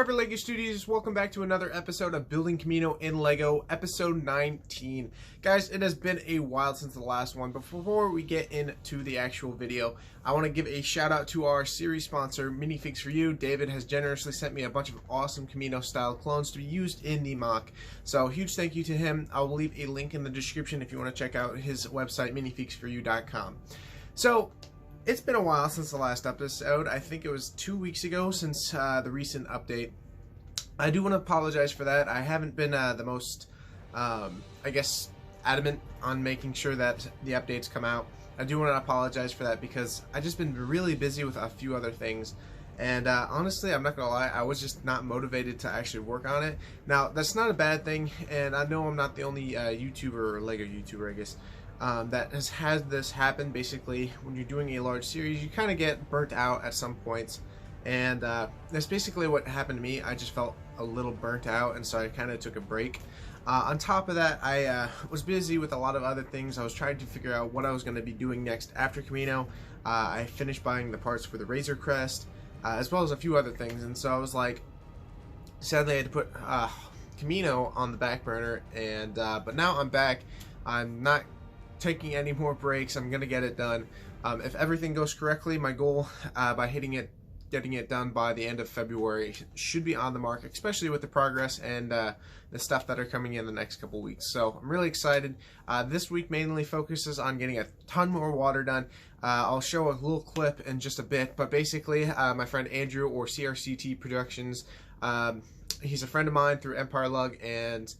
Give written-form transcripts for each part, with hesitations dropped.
Forever LEGO Studios, welcome back to another episode of Building Kamino in LEGO, episode 19. Guys, it has been a while since the last one, but before we get into the actual video, I want to give a shout out to our series sponsor, Minifigs for You. David has generously sent me a bunch of awesome Kamino style clones to be used in the mock, so huge thank you to him. I will leave a link in the description if you want to check out his website, minifigsforyou.com. So, it's been a while since the last episode. I think it was 2 weeks ago since the recent update. I do want to apologize for that. I haven't been the most, I guess, adamant on making sure that the updates come out. I do want to apologize for that because I've just been really busy with a few other things. And honestly, I'm not going to lie, I was just not motivated to actually work on it. Now, that's not a bad thing, and I know I'm not the only YouTuber or LEGO YouTuber, I guess, that has had this happen. Basically, when you're doing a large series, you kind of get burnt out at some points, and that's basically what happened to me. I just felt a little burnt out, and so I kind of took a break. On top of that, I was busy with a lot of other things. I was trying to figure out what I was going to be doing next after Kamino. I finished buying the parts for the Razor Crest, as well as a few other things, and so I was like, sadly I had to put Kamino on the back burner, and but now I'm back. I'm not taking any more breaks. I'm gonna get it done. If everything goes correctly, my goal by getting it done by the end of February should be on the mark, especially with the progress and the stuff that are coming in the next couple weeks. So I'm really excited. This week mainly focuses on getting a ton more water done. I'll show a little clip in just a bit, but basically my friend Andrew, or CRCT Productions, he's a friend of mine through Empire Lug, and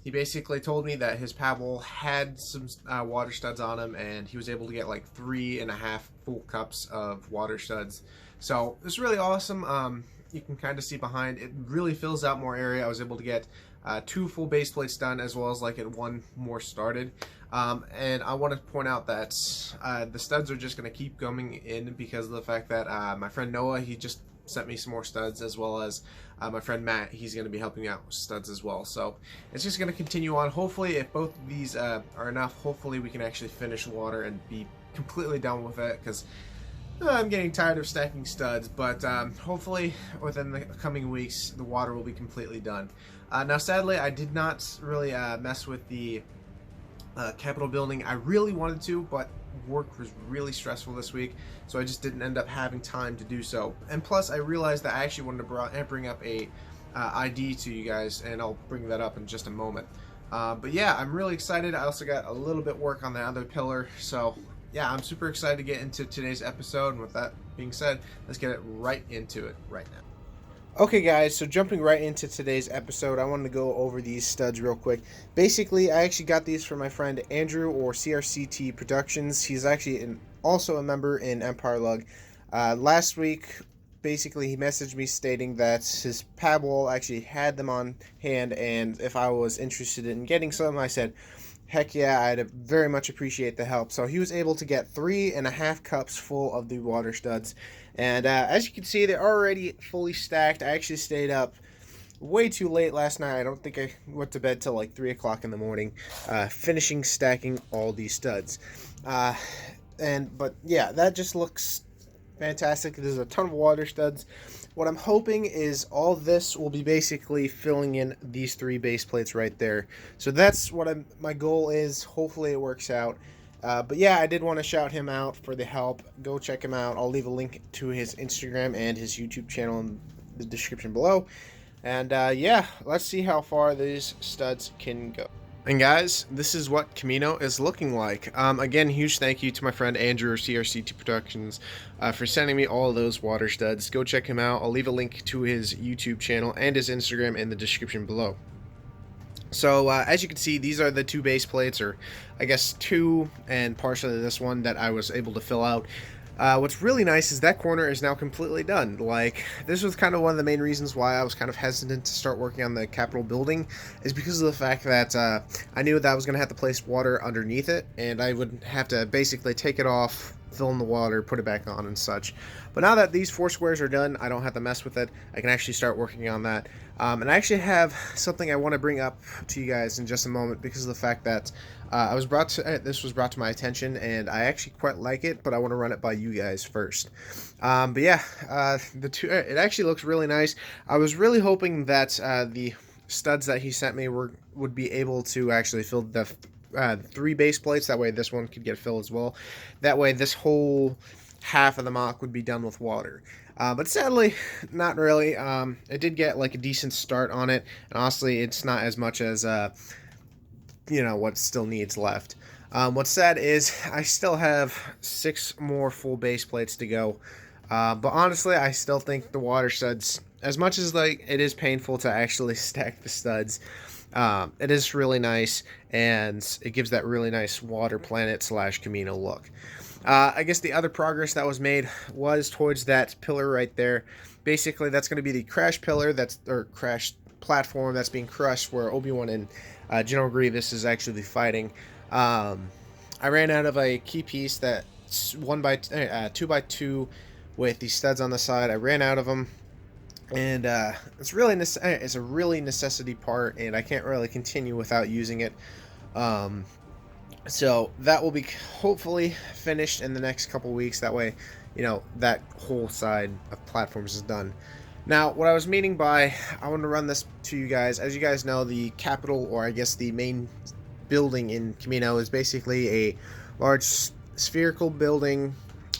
he basically told me that his paddle had some water studs on him, and he was able to get like 3.5 full cups of water studs. So it's really awesome. You can kind of see behind, it really fills out more area. I was able to get 2 full base plates done, as well as like 1 more started. And I want to point out that the studs are just going to keep coming in because of the fact that my friend Noah, he just sent me some more studs, as well as my friend Matt, he's going to be helping me out with studs as well. So it's just going to continue on. Hopefully, if both of these are enough, hopefully we can actually finish the water and be completely done with it, because I'm getting tired of stacking studs. But hopefully within the coming weeks the water will be completely done. Now sadly, I did not really mess with the Capitol building. I really wanted to, but work was really stressful this week, so I just didn't end up having time to do so. And plus, I realized that I actually wanted to bring up a ID to you guys, and I'll bring that up in just a moment. But yeah, I'm really excited. I also got a little bit work on the other pillar, so yeah, I'm super excited to get into today's episode. And with that being said, let's get it right into it right now. Okay guys, so jumping right into today's episode, I wanted to go over these studs real quick. Basically, I actually got these from my friend Andrew, or CRCT Productions. He's actually also a member in Empire Lug. Last week, basically, he messaged me stating that his paddle actually had them on hand, and if I was interested in getting some, I said, heck yeah, I'd very much appreciate the help. So he was able to get 3.5 cups full of the water studs. And as you can see, they're already fully stacked. I actually stayed up way too late last night. I don't think I went to bed till like 3 o'clock in the morning, finishing stacking all these studs. But yeah, that just looks fantastic. There's a ton of water studs. What I'm hoping is all this will be basically filling in these 3 base plates right there. So that's what my goal is. Hopefully it works out. But yeah, I did want to shout him out for the help. Go check him out. I'll leave a link to his Instagram and his YouTube channel in the description below. And yeah, let's see how far these studs can go. And guys, this is what Kamino is looking like. Again, huge thank you to my friend Andrew, CRCT Productions, for sending me all of those water studs. Go check him out. I'll leave a link to his YouTube channel and his Instagram in the description below. So as you can see, these are the 2 base plates, or I guess 2 and partially this one that I was able to fill out. What's really nice is that corner is now completely done. Like, this was kind of one of the main reasons why I was kind of hesitant to start working on the Capitol building, is because of the fact that I knew that I was going to have to place water underneath it, and I would have to basically take it off fill in the water, put it back on and such. But now that these 4 squares are done, I don't have to mess with it. I can actually start working on that. And I actually have something I want to bring up to you guys in just a moment, because of the fact that this was brought to my attention, and I actually quite like it, but I want to run it by you guys first. But yeah, it actually looks really nice. I was really hoping that the studs that he sent me would be able to actually fill the 3 base plates. That way this one could get filled as well. That way this whole half of the mock would be done with water. But sadly, not really. It did get like a decent start on it, and honestly, it's not as much as what still needs left. What's sad is I still have 6 more full base plates to go. But honestly, I still think the water studs, as much as like it is painful to actually stack the studs, it is really nice, and it gives that really nice water planet / Kamino look. I guess the other progress that was made was towards that pillar right there. Basically, that's going to be the crash pillar, or crash platform that's being crushed, where Obi-Wan and General Grievous is actually fighting. I ran out of a key piece that's 2x2 with the studs on the side. I ran out of them, and it's a really necessity part, and I can't really continue without using it. So that will be hopefully finished in the next couple weeks. That way, that whole side of platforms is done. Now, what I was meaning by, I want to run this to you guys. As you guys know, the capital, or I guess the main building in Kamino, is basically a large spherical building,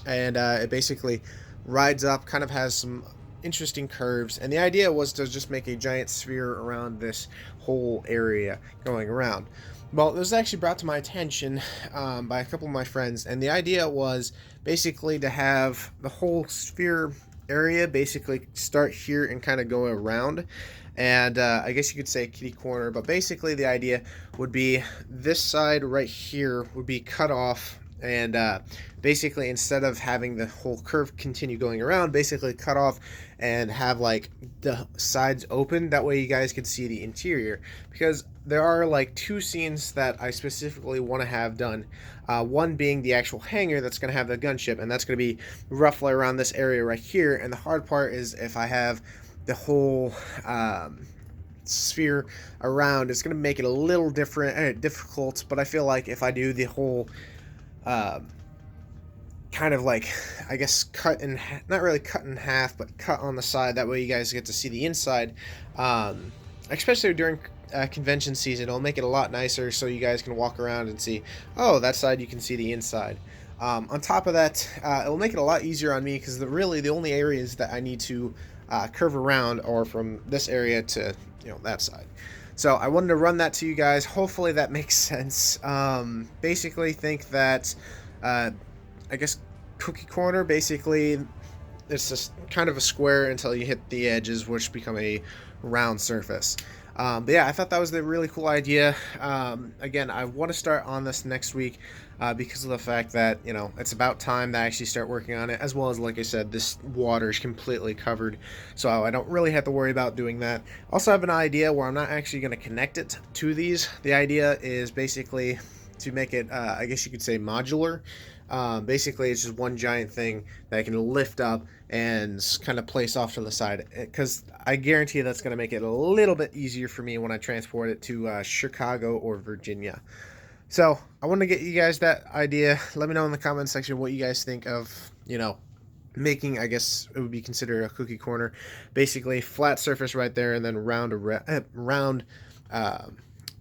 and it basically rides up, kind of has some interesting curves, and the idea was to just make a giant sphere around this whole area going around. Well, it was actually brought to my attention by a couple of my friends, and the idea was basically to have the whole sphere area basically start here and kind of go around, and I guess you could say kitty corner, but basically the idea would be this side right here would be cut off, and basically instead of having the whole curve continue going around, basically cut off and have like the sides open. That way you guys can see the interior, because there are like 2 scenes that I specifically want to have done. One being the actual hangar that's going to have the gunship, and that's going to be roughly around this area right here. And the hard part is if I have the whole sphere around, it's going to make it a little difficult. But I feel like if I do the whole kind of like, I guess, not really cut in half, but cut on the side, that way you guys get to see the inside, especially during convention season. It'll make it a lot nicer, so you guys can walk around and see, oh, that side you can see the inside. On top of that, it'll make it a lot easier on me, because really the only areas that I need to curve around are from this area to that side. So I wanted to run that to you guys. Hopefully that makes sense. Basically think that I guess cookie corner, basically it's just kind of a square until you hit the edges, which become a round surface. But yeah, I thought that was a really cool idea. Again, I want to start on this next week because of the fact that, it's about time to actually start working on it, as well as, like I said, this water is completely covered, so I don't really have to worry about doing that. Also, I have an idea where I'm not actually going to connect it to these. The idea is basically to make it, I guess you could say, modular. Basically, it's just one giant thing that I can lift up and kind of place off to the side, because I guarantee that's going to make it a little bit easier for me when I transport it to Chicago or Virginia. So I want to get you guys that idea. Let me know in the comment section what you guys think of, making, I guess it would be considered a cookie corner. Basically, flat surface right there, and then round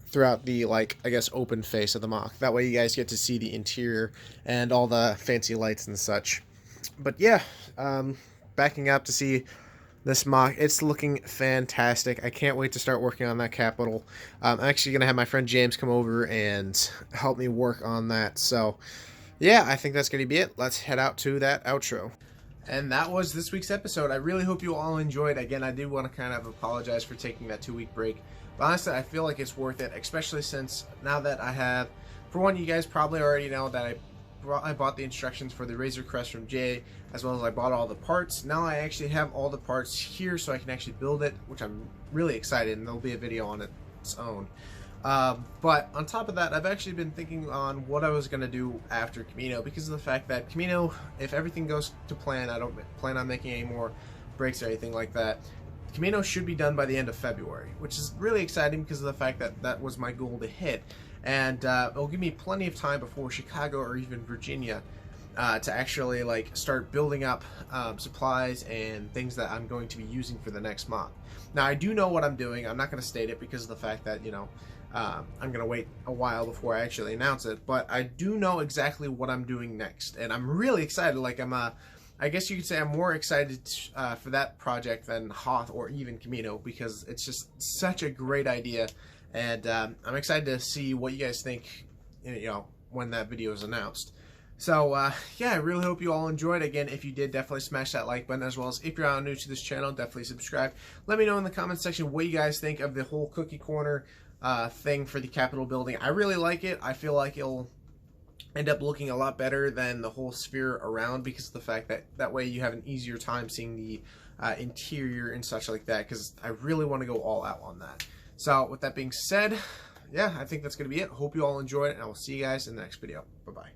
throughout the, I guess, open face of the mock. That way you guys get to see the interior and all the fancy lights and such. But yeah, backing up to see this mock, it's looking fantastic. I can't wait to start working on that capital. I'm actually going to have my friend James come over and help me work on that. So yeah, I think that's going to be it. Let's head out to that outro. And that was this week's episode. I really hope you all enjoyed. Again, I did want to kind of apologize for taking that 2-week break. But honestly, I feel like it's worth it, especially since now that I have, for one, you guys probably already know that I bought the instructions for the Razor Crest from Jay, as well as I bought all the parts. Now I actually have all the parts here, so I can actually build it, which I'm really excited, and there'll be a video on its own. But on top of that, I've actually been thinking on what I was going to do after Kamino, because of the fact that Kamino, if everything goes to plan, I don't plan on making any more breaks or anything like that. Kamino should be done by the end of February, which is really exciting because of the fact that that was my goal to hit. And it'll give me plenty of time before Chicago or even Virginia to actually like start building up supplies and things that I'm going to be using for the next month. Now, I do know what I'm doing. I'm not going to state it because of the fact that, you know, I'm going to wait a while before I actually announce it, but I do know exactly what I'm doing next, and I'm really excited. Like, I guess you could say I'm more excited for that project than Hoth or even Kamino, because it's just such a great idea, and I'm excited to see what you guys think, you know, when that video is announced. So, yeah, I really hope you all enjoyed. Again, if you did, definitely smash that like button, as well as if you're new to this channel, definitely subscribe. Let me know in the comment section what you guys think of the whole cookie corner thing for the Capitol building. I really like it. I feel like it'll end up looking a lot better than the whole sphere around, because of the fact that that way you have an easier time seeing the interior and such like that, because I really want to go all out on that. So, with that being said, yeah, I think that's going to be it. Hope you all enjoyed it, and I will see you guys in the next video. Bye-bye.